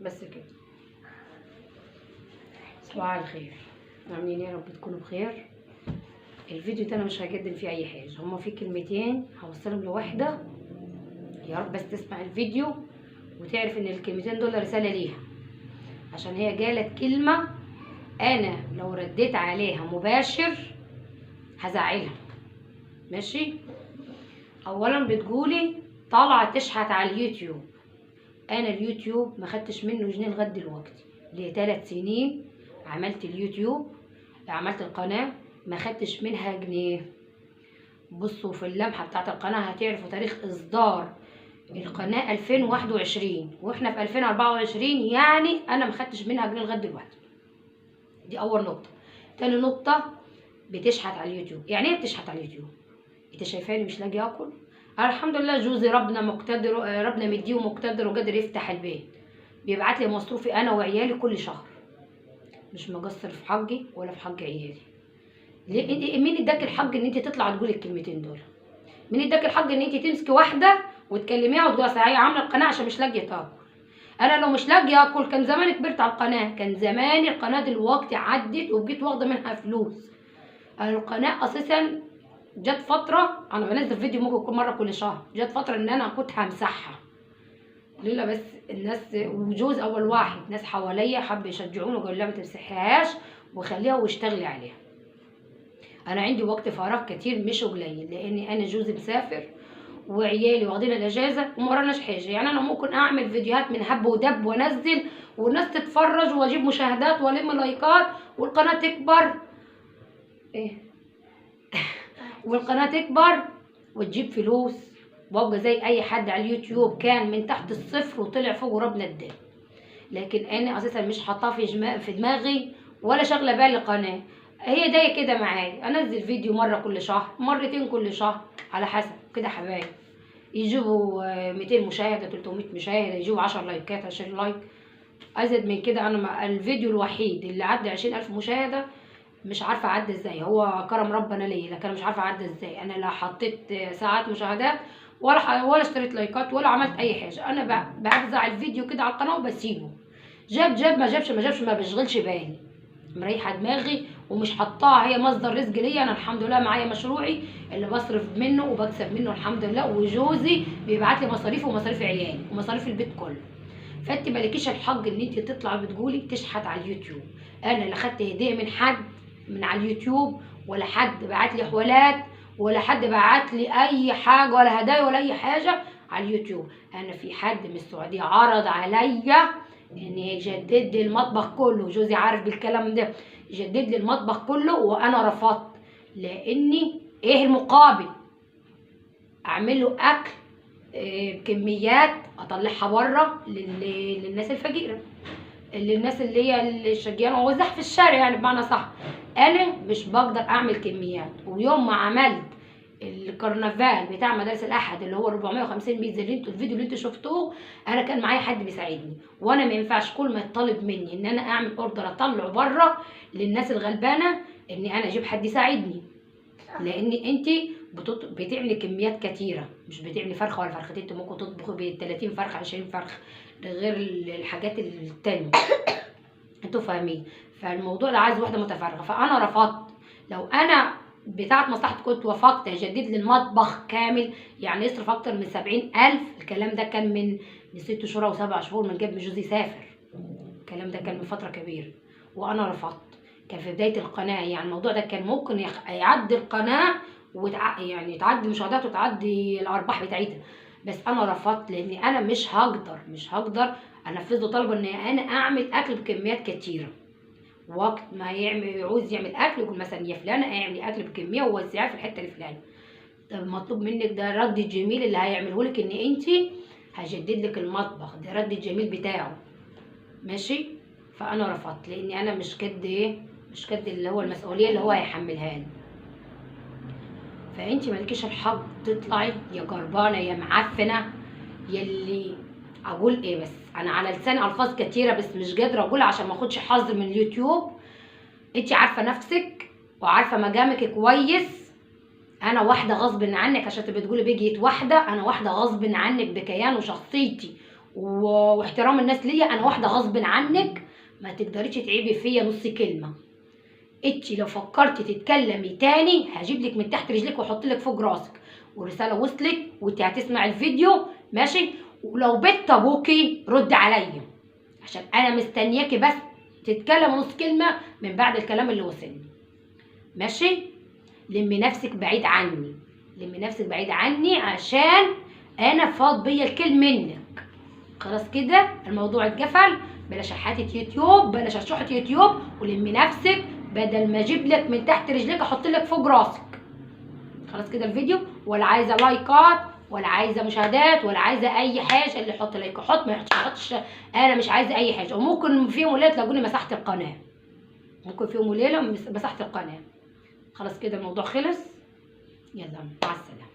بس كده. صباح الخير، عاملين ايه؟ يا رب تكونوا بخير. الفيديو ده انا مش هقدم فيه اي حاجه، هما في كلمتين هوصلهم لواحده، يا رب بس تسمع الفيديو وتعرف ان الكلمتين دول رساله ليها، عشان هي جالت كلمه انا لو رديت عليها مباشر هزعلها. ماشي؟ اولا بتقولي طالعه تشحت على اليوتيوب. انا اليوتيوب ما خدتش منه جنيه لغايه دلوقتي، لي 3 سنين عملت اليوتيوب، عملت القناه ما خدتش منها جنيه. بصوا في اللمحه بتاعت القناه هتعرفوا تاريخ اصدار القناه 2021 واحنا في 2024، يعني انا ما خدتش منها جنيه لغايه دلوقتي. دي اول نقطه. تاني نقطه، بتشحت على اليوتيوب. يعني ايه بتشحت على اليوتيوب؟ انت شايفاني مش لاقي اكل؟ الحمد لله جوزي ربنا مقتدر، ربنا مديه ومقتدر وقادر يفتح البيت، بيبعت لي مصروفي انا وعيالي كل شهر، مش مقصر في حقي ولا في حق عيالي. مين اداك الحق ان انت تطلع تقولي الكلمتين دول؟ مين اداك الحق ان انت تمسكي واحده وتكلميها وتقولي اصل هي عامله القناه عشان مش لاقيه تاكل؟ انا لو مش لاقيه اكل كان زماني كبرت على القناه، كان زماني القناه دلوقتي عدت وبقيت واخده منها فلوس. القناه اساسا جت فتره انا بنزل فيديو ممكن يكون مره كل شهر، جت فتره ان انا كنت همسحها لولا بس الناس وجوز اول واحد ناس حواليا حب يشجعوني وقالوا لي ما تمسحيهاش وخليها واشتغلي عليها. انا عندي وقت فراغ كتير مش قليل، لاني انا جوزي مسافر وعيالي واخدين الاجازه وما وراناش حاجه. يعني انا ممكن اعمل فيديوهات من هب ودب وانزل والناس تتفرج واجيب مشاهدات والم لايكات والقناه تكبر ايه والقناه تكبر وتجيب فلوس، وابقى زي اي حد على اليوتيوب كان من تحت الصفر وطلع فوق وربنا اداه. لكن انا اساسا مش حاطاه في دماغي ولا شاغله بالي القناه. هي دايه كده معايا، انزل فيديو مره كل شهر مرتين كل شهر على حسب كده حبايب، يجيبوا 200 مشاهده 300 مشاهده، يجيبوا 10 لايكات 20 لايك. ازيد من كده انا الفيديو الوحيد اللي عدى 20,000 مشاهده مش عارفه اعدي ازاي، هو كرم ربنا ليا، لكن انا مش عارفه اعدي ازاي. انا لا حطيت ساعات مشاهدات ولا اشتريت لايكات ولا عملت اي حاجه، انا بوزع الفيديو كده على القناه وبسيبه، جاب ما جابش ما بشغلش بالي، مريحه دماغي ومش حطاها هي مصدر رزق ليا. انا الحمد لله معايا مشروعي اللي بصرف منه وبكسب منه الحمد لله، وجوزي بيبعت لي مصاريفي ومصاريف عيالي ومصاريف البيت كله. فانت مالكيش الحق ان انت تطلعي بتقولي تشحت على اليوتيوب. انا لا خدت هديه من حد من على اليوتيوب، ولا حد بعت لي حوالات، ولا حد بعت لي اي حاجه ولا هدايا ولا اي حاجه على اليوتيوب. انا في حد من السعوديه عرض عليا ان يجدد لي المطبخ كله، جوزي عارف بالكلام ده، يجدد لي المطبخ كله وانا رفضت. لاني ايه المقابل؟ اعمل له اكل بكميات اطلعها بره للناس الفقيره، للناس اللي هي الشجيانه ووزعها في الشارع، يعني بمعنى صح. انا مش بقدر اعمل كميات. ويوم ما عملت الكرنفال بتاع مدارس الاحد اللي هو 450 بيتزا اللي انتوا الفيديو اللي انتوا شفتوه، انا كان معايا حد بيساعدني، وانا ما ينفعش كل ما يطلب مني ان انا اعمل اوردر اطلعه بره للناس الغلبانه اني انا اجيب حد يساعدني، لان انت بتعملي كميات كتيره، مش بتعملي فرخه ولا فرختين، انت ممكن تطبخي ب 30 فرخه 20 فرخه، ده غير الحاجات التانية. انتوا فاهمين؟ فالموضوع ده عايز واحده متفرغه، فانا رفضت. لو انا بتاعت مصلحتي كنت وافقت اجدد لي المطبخ كامل، يعني يصرف اكتر من 70,000. الكلام ده كان من 6 شهور او 7 شهور من قبل جوزي يسافر، الكلام ده كان من فتره كبيره وانا رفضت. كان في بدايه القناه، يعني الموضوع ده كان ممكن يعدي القناه يعني تعدي مشاهدات وتعدي الارباح بتاعتها، بس انا رفضت لاني انا مش هقدر انفذ له طلبه ان انا اعمل اكل بكميات كتيره. وقت ما يعوز يعمل اكل يقول مثلا يا فلانه اعملي اكل بكميه ووزعيها في الحته الفلانيه. طب مطلوب منك ده رد الجميل اللي هيعمله لك ان انت هجدد لك المطبخ، ده رد الجميل بتاعه. ماشي؟ فانا رفضت لاني انا مش قد اللي هو المسؤوليه اللي هو هيحملها لي. فانت مالكيش الحق تطلعي يا جربانه يا معفنه يلي اقول ايه، بس انا على لساني الفاظ كتيره بس مش قادره اقولها عشان ما اخدش حظ من اليوتيوب. انت عارفه نفسك وعارفه مقامك كويس. انا واحده غصب عنك عشان تبقي تقولي بيجيت واحده، انا واحده غصب عنك بكيان وشخصيتي واحترام الناس ليا، انا واحده غصب عنك ما تقدريش تعيبي فيا نص كلمه. انت لو فكرتي تتكلمي تاني هجيب لك من تحت رجلك واحط لك فوق راسك. والرساله وصلت وانت هتسمع الفيديو ماشي. ولو بنت ابوكي رد عليا عشان انا مستنياكي بس تتكلم نص كلمه من بعد الكلام اللي وصلني ماشي. لمي نفسك بعيد عني، لمي نفسك بعيد عني عشان انا فاض بيا الكل منك. خلاص كده الموضوع اتقفل. بلاش شحاتة يوتيوب، بلاش شحة يوتيوب، ولمي نفسك بدل ما اجيب لك من تحت رجلك احط لك فوق راسك. خلاص كده الفيديو، ولا عايزه لايكات ولا عايزه مشاهدات ولا عايزه اي حاجه. اللي يحط لايك يحط، ما يحطش انا مش عايزه اي حاجه. وممكن في يوم وليله تلاقوني مسحت القناه، ممكن في يوم وليله مسحت القناه. خلاص كده الموضوع خلص. يلا مع السلامه.